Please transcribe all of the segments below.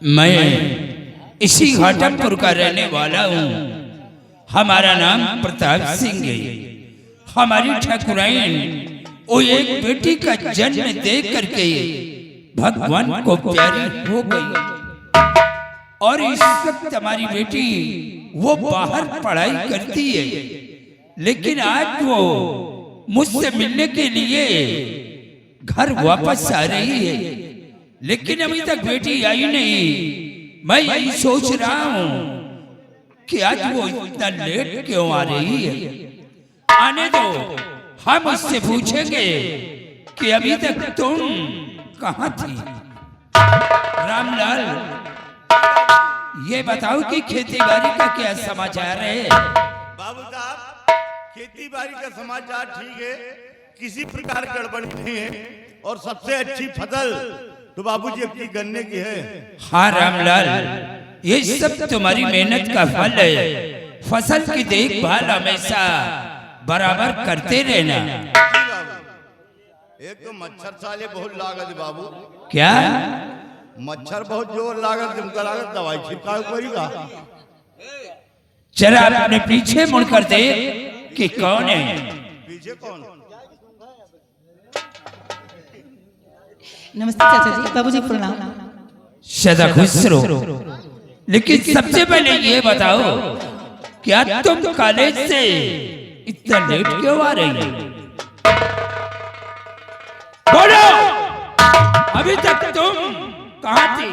मैं इसी घाटमपुर का रहने वाला हूँ। हमारा नाम प्रताप सिंह है। हमारी ठाकुराइन वो एक बेटी का जन्म दे करके भगवान को प्यारी हो गई और इस वक्त हमारी बेटी वो बाहर पढ़ाई करती है, लेकिन आज वो मुझसे मिलने के लिए घर वापस आ रही है, लेकिन अभी तक बेटी आई नहीं। मैं यही सोच रहा हूँ कि आज वो इतना लेट क्यों आ रही है। आने दो, हम उससे पूछेंगे कि अभी तक तुम कहाँ थी। रामलाल, ये बताओ कि खेती बाड़ी का क्या समाचार है। बाबू साहब, खेती बाड़ी का समाचार ठीक है, किसी प्रकार गड़बड़ नहीं है और सबसे अच्छी फसल तो बाबूजी अपनी गन्ने की है। हाँ रामलाल, ये सब तुम्हारी मेहनत का फल है। फसल की देखभाल हमेशा बराबर करते रहना। एक तो मच्छर साले बहुत लागत बाबू। क्या मच्छर बहुत जोर लागत, तुमका लागत दवाई छिड़काव करेगा। जरा अपने पीछे मुड़कर देख कि कौन है। पीछे कौन? नमस्ते चाचा जी, बाबूजी प्रणाम। सदा खुश रहो। लेकिन सबसे पहले ये बताओ, क्या तुम कॉलेज से इतना लेट क्यों आ रही हो? बोलो, अभी तक तुम कहाँ थी?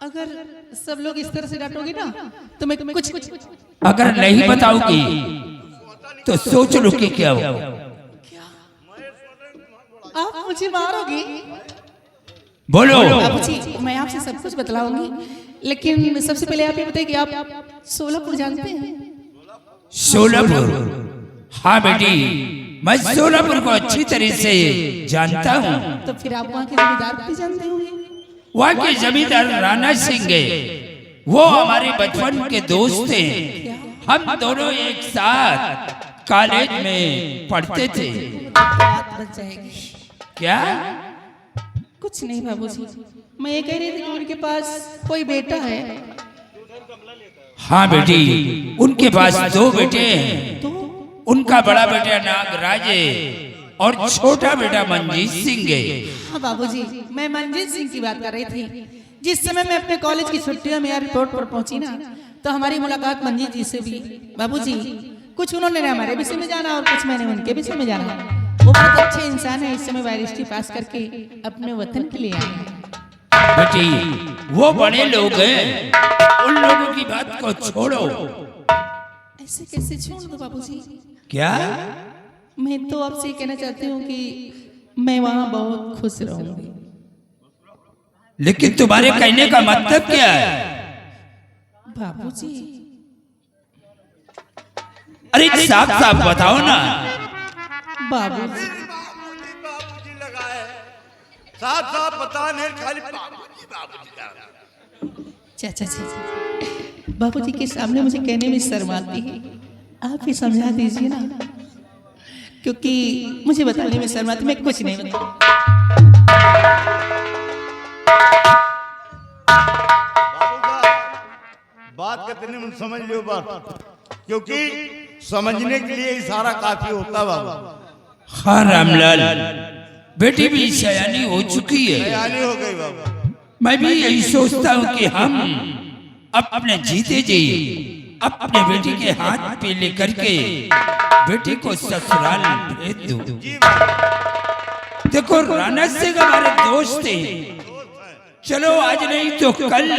अगर सब लोग इस तरह से डांटोगे ना तो मैं कुछ अगर नहीं बताओगी तो सोच लो कि क्या हो। आप मुझे मारोगे। बोलो। बाबूजी, मैं आपसे सब कुछ बतलाऊंगी, लेकिन सबसे पहले आप ये बताइए कि आप सोलापुर जानते हैं? सोलापुर? हाँ बेटी, मैं सोलापुर को अच्छी तरह से जानता हूँ। तो फिर आप वहाँ के जमींदार भी जानते होंगे। वहाँ के जमींदार राणा सिंह है, वो हमारे बचपन के दोस्त हैं। हम दोनों एक साथ कॉलेज में पढ़ते थे। बात बच जाएगी। क्या? कुछ नहीं बाबूजी, मैं ये कह रही थी कि उनके पास कोई बेटा है। हाँ बेटी, उनके पास दो बेटे हैं। तो उनका बड़ा बेटा नागराज है और छोटा बेटा मंजीत सिंह है। हाँ बाबूजी, मैं मंजीत सिंह की बात कर रही थी। जिस समय मैं अपने कॉलेज की छुट्टियों में एयरपोर्ट पर पहुंची ना, तो हमारी मुलाकात मंजीत जी से भी। बाबूजी, कुछ उन्होंने हमारे विषय में जाना और कुछ मैंने उनके विषय में जाना। वो बहुत अच्छे इंसान है, इस समय बारिश पास करके अपने वतन के लिए आए हैं। बेटी, वो बड़े लोग हैं, उन लोगों की बात को छोड़ो। ऐसे कैसे छोड़ दो बाबूजी? क्या? मैं तो आपसे कहना चाहती हूँ कि मैं वहाँ बहुत खुश रहूंगी। लेकिन तुम्हारे कहने का मतलब क्या है? बाबूजी, अरे साफ साफ बताओ ना। बाबूजी, बाबूजी लगाए साफ साफ बता नहीं, खाली बाबूजी बाबूजी का। चाचा जी, बाबूजी के सामने मुझे कहने में शर्म आती है। आप ही समझा दीजिए ना, क्योंकि मुझे बताने में शर्म आती, मैं कुछ नहीं बताऊं। बात कहते नहीं समझ लियो बात, क्योंकि समझने के लिए इशारा काफी होता बाबा। हाँ रामलाल, बेटी भी सयानी हो चुकी है। तैयारी हो गई बाबा। मैं भी यही सोचता हूँ कि हम अपने जीते जी अपने बेटी के हाथ पे लेकर के बेटी को ससुराल भेज दो। देखो, राणा सिंह हमारे दोस्त हैं। चलो आज नहीं तो कल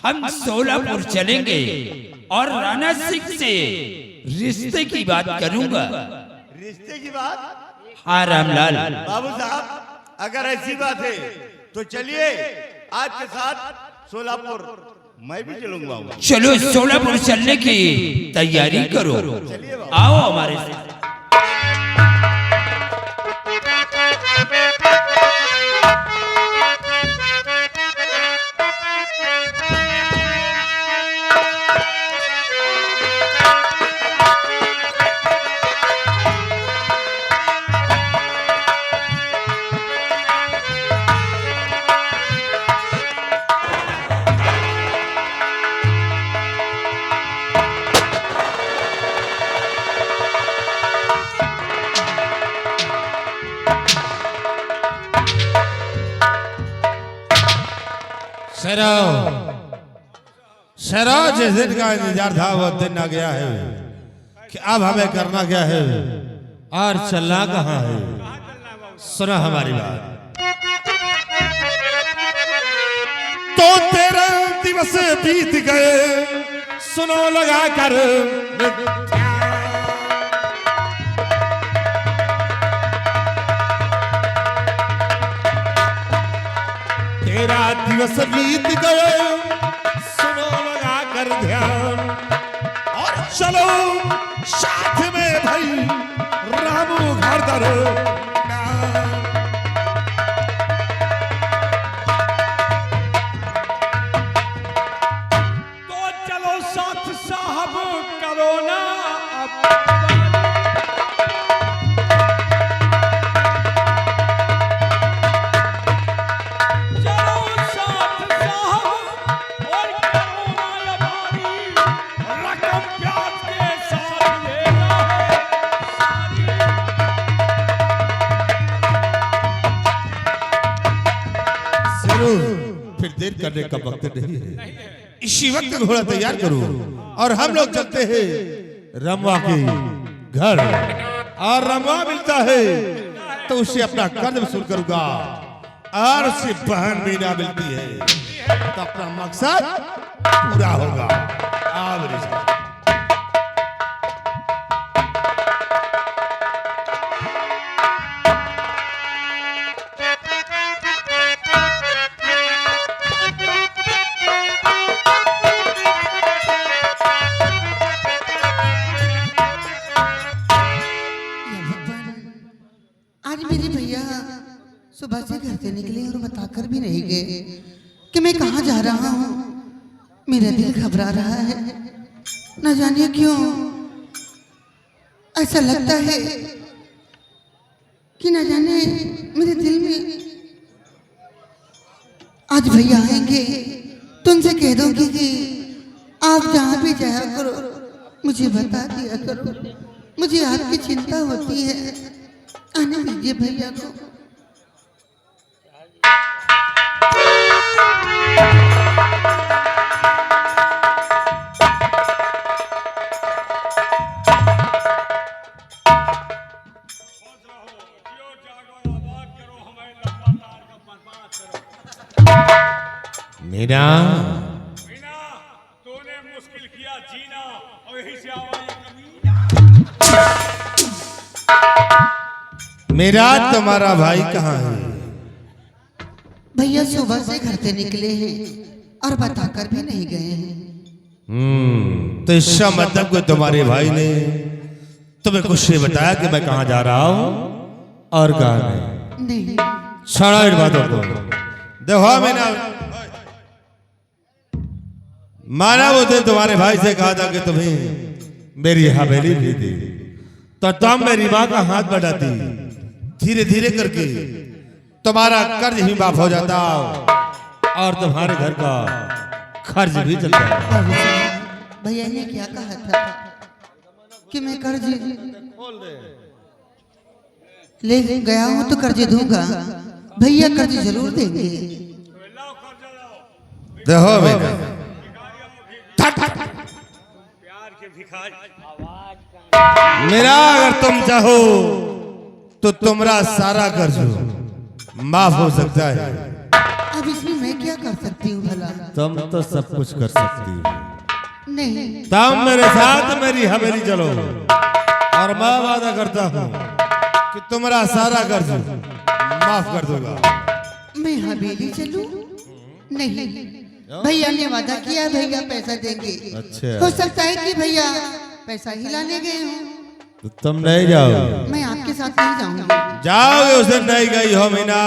हम सोलापुर चलेंगे और राणा सिंह से रिश्ते की बात करूंगा। रिश्ते की बात? हाँ रामलाल। बाबू साहब, अगर ऐसी बात है तो चलिए आज के साथ सोलापुर मैं भी चलूंगा। चलो सोलापुर चलने की तैयारी करो। आओ हमारे साथ। शेरो जिस दिन का इंतजार था वो दिन आ गया है कि अब हमें करना क्या है और चलना कहाँ है। सुना हमारी बात। तो 13 दिवस बीत गए सुनो लगा कर 13 दिवस बीत गए सुनो लगा कर ध्यान और चलो साथ में भाई रामू घर दरो। तो चलो साथ साहब करो ना अब फिर देर करने का वक्त नहीं है। इसी वक्त घोड़ा तैयार करो और हम लोग चलते हैं रमवा के घर। और रमवा मिलता है तो उसे अपना कर्ज वसूल करूंगा और उसे बहन मीना मिलती है तो अपना मकसद पूरा होगा। आज मेरे भैया सुबह से घर से निकले और बताकर भी नहीं गए कि मैं कहाँ जा रहा हूँ। मेरा दिल घबरा रहा है, न जानिए क्यों ऐसा लगता है कि न जाने मेरे दिल में आज भैया आएंगे तो उनसे कह दूंगी कि आप जहाँ भी जाया करो मुझे बता दिया करो, मुझे आपकी चिंता होती है। आने दीजिए भैया को। मीना तूने मुश्किल किया जीना और यही से मेरा तुम्हारा भाई कहाँ है? भैया सुबह से घर से निकले हैं और बताकर भी नहीं गए हैं। तो इसका मतलब कि तुम्हारे भाई ने तुम्हें कुछ नहीं बताया कि मैं कहाँ जा रहा हूँ और कहाँ नहीं? छोड़ो इन बातों को। देखो मैंने माना वो दिन तुम्हारे भाई से कहा था कि तुम्हें मेरी हवेली भी दी तो तुम मेरी माँ का हाथ बढ़ाती, धीरे धीरे करके तुम्हारा कर्ज ही माफ हो जाता और तुम्हारे घर का खर्च भी चलता। भैया ने क्या कहा था कि मैं कर्ज ले गया हूँ तो कर्ज दूंगा। भैया कर्ज जरूर देंगे। देखो बेटा प्यार के भिखारी मेरा अगर तुम चाहो तो तुम्हारा सारा कर्ज माफ हो सकता है। अब इसमें मैं क्या कर सकती हूँ भला? तुम तो सब कुछ कर सकती हो। नहीं तुम मेरे साथ मेरी हवेली चलो और मैं वादा करता हूँ कि तुम्हारा सारा कर्ज माफ कर दूंगा। मैं हवेली चलूं? नहीं, भैया ने वादा किया भैया पैसा देंगे। अच्छा। हो सकता है कि भैया पैसा ही लाने गए हों। तो तुम नहीं जाओगे? मैं आपके साथ नहीं जाऊंगी। जाओगे उस दिन नहीं गई हो मीना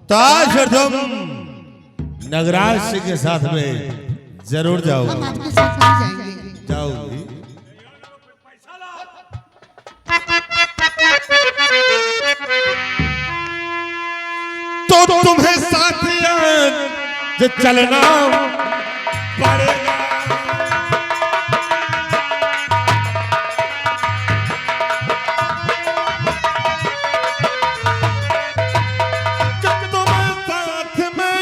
तो आज फिर तुम नगराज सिंह के साथ में जरूर जाओगे। हम आपके साथ नहीं जाएंगे। जाओगी? तो तुम्हें साथ चलना पड़ेगा। जब तुम्हें साथ में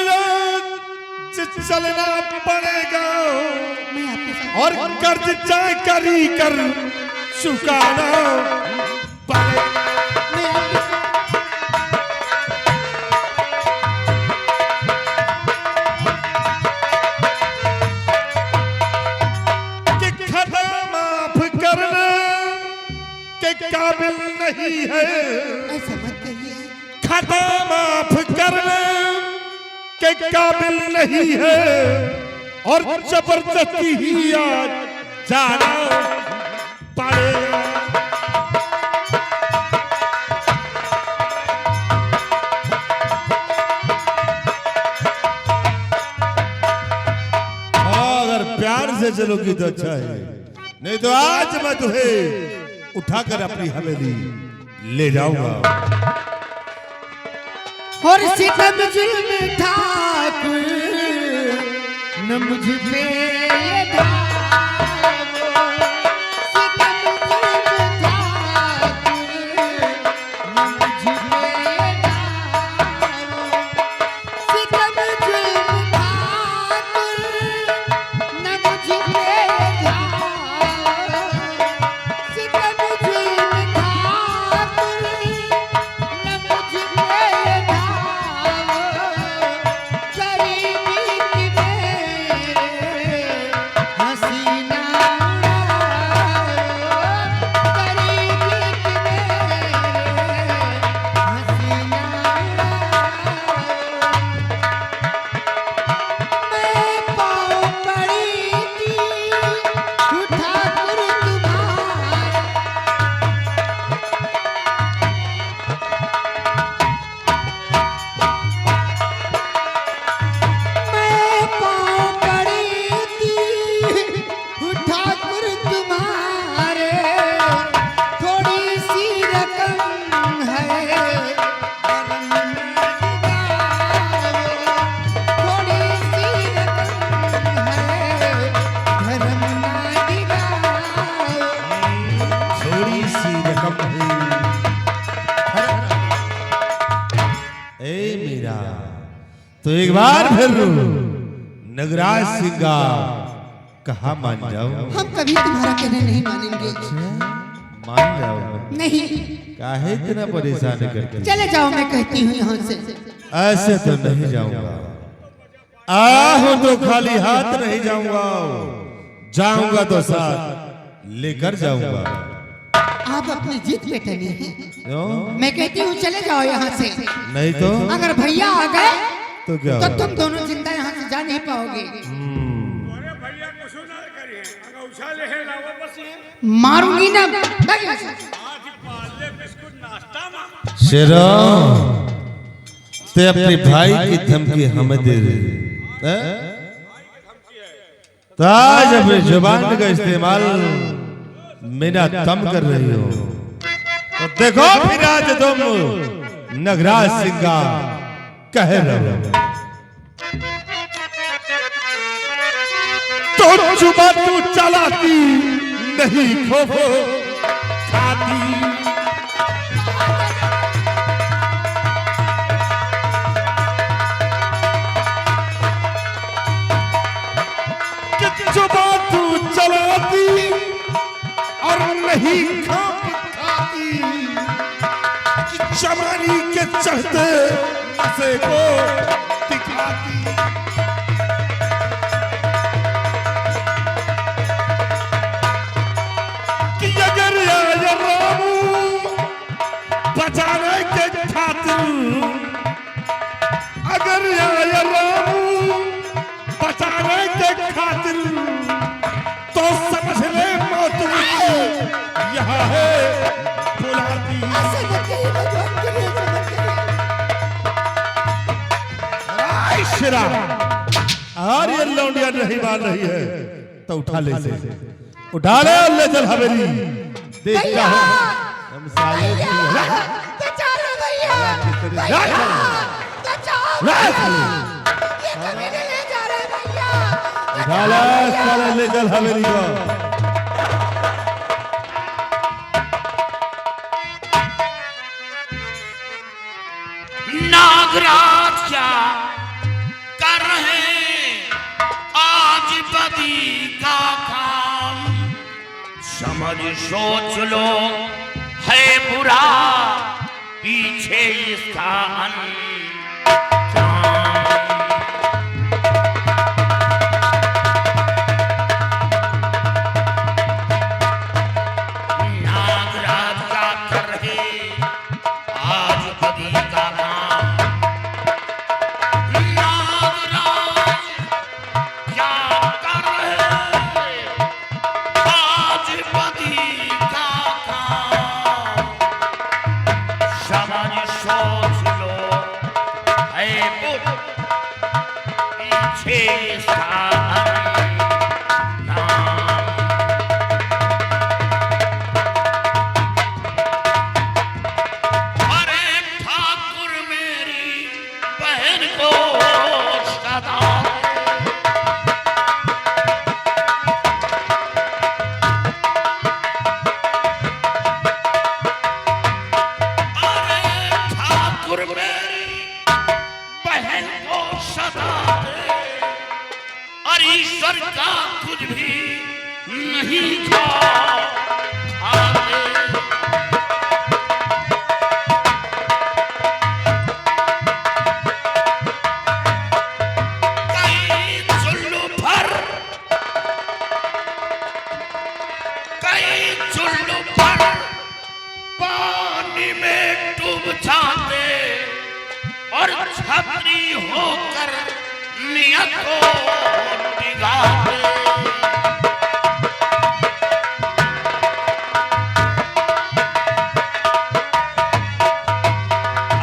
और कर्ज चाहे करी कर चुकाना पड़े। कि खता माफ करना के काबिल नहीं है, ऐसा मत कहिए। खता माफ करना के काबिल नहीं है, और जबरदस्ती ही आज जाना पड़ेगा। अगर प्यार से चलोगी तो अच्छा है, नहीं तो आज मैं तुम्हें उठाकर अपनी हवेली ले जाऊंगा। और सितम जुल्म ठाकुर न मुझ पे ये धावो, सितम जुल्म ठाकुर न मुझ पे ये धावो, सितम जुल्म ठाकुर न मुझ पे ये धावो, सितम जुल्म ठाकुर न मुझ पे ये धावो, गरीबी की मेरे हसीना उड़ाओ, गरीबी की मेरे हसीना उड़ाओ। मैं पाँव पड़ी थी ठाकुर तुम्हारे, मैं पाँव पड़ी थी ठाकुर तुम्हारे, थोड़ी सी रकम है धर्म में दिखाओ, थोड़ी सी रकम है धर्म में दिखाओ। थोड़ी सी रकम है। ए मीरा, तो एक बार फिर नगराज सिंह का कहा मान जाओ। हम कभी तुम्हारा कहना नहीं मानेंगे। मान जाओ। नहीं, काहे इतना परेशान करते? चले जाओ, मैं कहती हूँ यहाँ से। ऐसे तो नहीं जाऊंगा, आहो तो खाली हाथ नहीं जाऊंगा, जाऊंगा तो साथ लेकर जाऊंगा। आप अपनी जीत पे टने हैं। क्यों? मैं कहती हूँ चले जाओ यहाँ से। नहीं तो अगर भैया आ गए तो क्या तो होगा? तुम दोनों जिंदा यहाँ से जा नहीं पाओगे। अरे भैया कुछ ना करिए, अगर उछाले है लावा बस ये मारूंगी ना। भाग यहाँ से। आज पाले बिस्कुट नाश्ता में शेरा, ते अपने भाई की धमकी हमें दे रही है? तो आज अपनी जुबान का इस्तेमाल मेरा दम कर रही हो, तो देखो फिर आज तुम नगराज सिंह का कह रहे हो। तो जुबान तू चलाती नहीं खो खाती, जुबान तू चलाती और नहीं खाती, कि जवानी के चढ़ते नशे को दिखाती। कि अगर आया रामू बचाने के खातिर, अगर आया रामू बचाने के खातिर, तो समझ ले मौत यहाँ है बुलाती। ऐसे मत कहिए, भगवान के लिए ऐसे मत कहिए। आई शिरा, और ये लौंडिया नहीं मान रही है तो उठा ले से, उठा ले और ले चल हवेली। देख क्या भैया! हो हम साले की है। बचा लो भैया! तेरे भैया! जा बचाओ ले भैया! साले। ये कमीने ले जा रहे हैं भैया! उठा ले साले, ले चल हवेली को। नागराज क्या कर रहे आज बदी का खा सोच लो है बुरा पीछे इसका अंजाम। नागराज का कर रहे आज बदी का काम। नागराज क्या कर रहे आज बदी का काम। समझ सोच लो है बुरा पीछे इसका ईश्वर का कुछ भी नहीं खाते। कहीं चुल्लू पर पानी में डूब जाते और छतरी होकर नियत को बिगाड़े।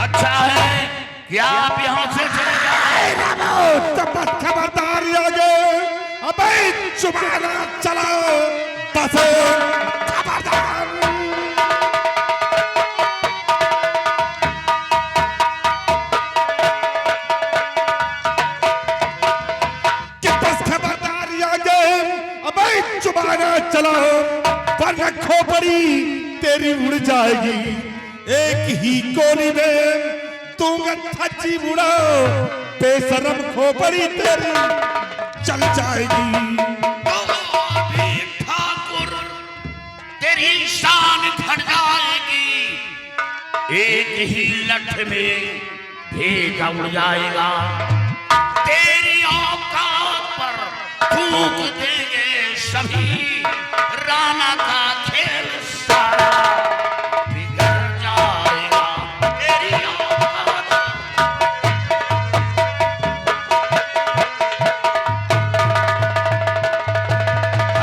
अच्छा है कि आप यहाँ से चले जाए। तब खबरदार आगे अबे चुमाना चलाओ बस खबरदार। चुमाना चलाओ वरना खोपड़ी तेरी उड़ जाएगी। एक ही कोनी में दूंगा थच्ची उड़ाओ बेशरम खोपड़ी तेरी चल जाएगी। ठाकुर तेरी शान घट जाएगी। एक ही लठ में भेजा उड़ जाएगा। तेरी औकात पर फूंक देंगे सभी। राणा का खेल सारा बिगड़ जाएगा। तेरी औकात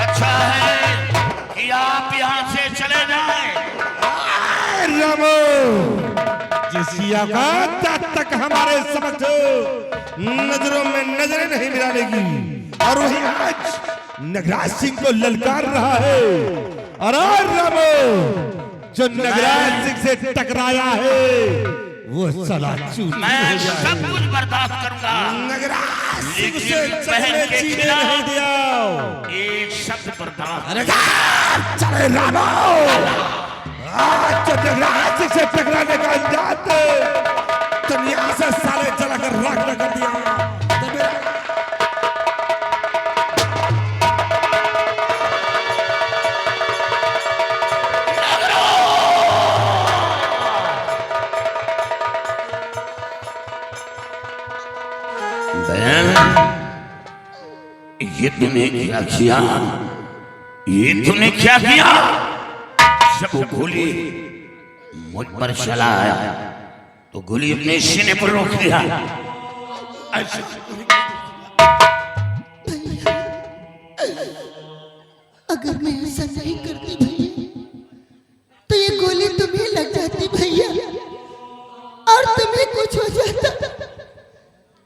अच्छा है कि आप यहाँ से चले जाएं। रामो जिस औकात तक हमारे समक्ष नजरों में नजरें नहीं मिलानेगी और वही आज नगराज सिंह को ललकार रहा है। और रामो जो नगराज सिंह से टकराया है वो साला चूत मैं सब कुछ बर्दाश्त करूंगा। नगराज सिंह से बहन के जीने खिलाफ नहीं दिया। एक शब्द बर्दाश्त। चले रामो आज जो नगराज सिंह से टकराने का अंजाम दे दुनिया से साले चलाकर राख न कर दिया तो मेरा बहन ये तूने क्या किया। ये तूने क्या किया। जब वो गोली मुझ पर चला आया तो गोली अपने सीने पर रोक लिया। अगर मैं ऐसा नहीं करती भैया तो ये गोली तुम्हें लग जाती भैया और तुम्हें कुछ हो जाता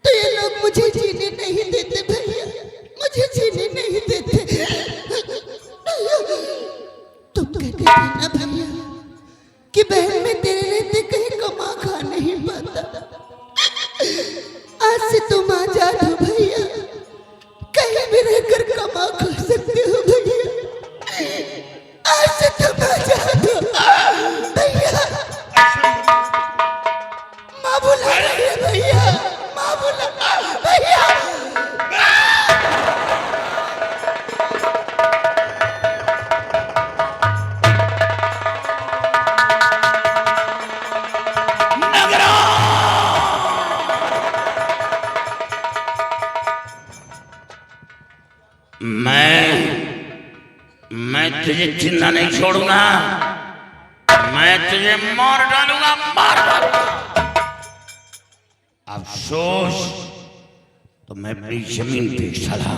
तो ये लोग मुझे जीने नहीं देते भैया। मुझे जीने नहीं देते। तुम कहते थे ना भैया कि बहन में तेरे रहते कहीं कमा खा नहीं पाता। आज से तुम आजाद हो भैया। कहीं भी रहकर कमा खा सकते हो भैया। आज से तुम आजाद हो भैया। माँ बुला रही है भैया। माँ बुला भैया। तुझे जिंदा नहीं छोड़ूंगा, मैं तुझे मार डालूंगा, मार डालूंगा। अफसोस तो मैं अपनी जमीन पे चला,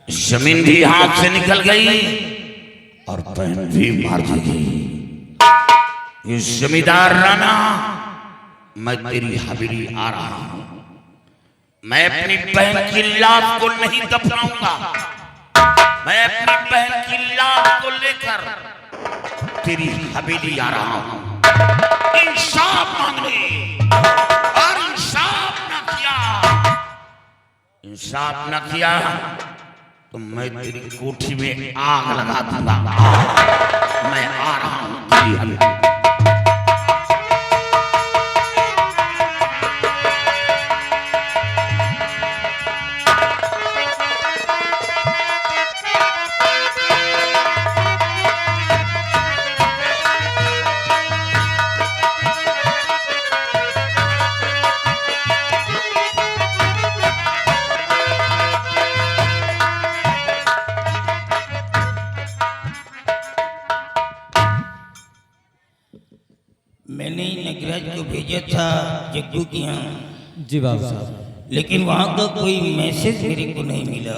जमीन भी हाथ से निकल गई और बहन भी मार दी गई। इस जमींदार राना, मैं तेरी हवेली आ रहा हूं, मैं अपनी बहन की लाश को नहीं दफनाऊंगा, मैं अपनी बहन की लाश को लेकर तेरी हवेली आ रहा हूं इंसाफ मांगने। और इंसाफ न किया, इंसाफ न किया तो मैं तेरी कोठी में आग लगा दूंगा। मैं आ रहा हूं तेरी हवेली। मैंने नगराज को भेजा था जग्गू के यहाँ, जी बाबू साहब। लेकिन वहाँ का कोई मैसेज मेरे को नहीं मिला।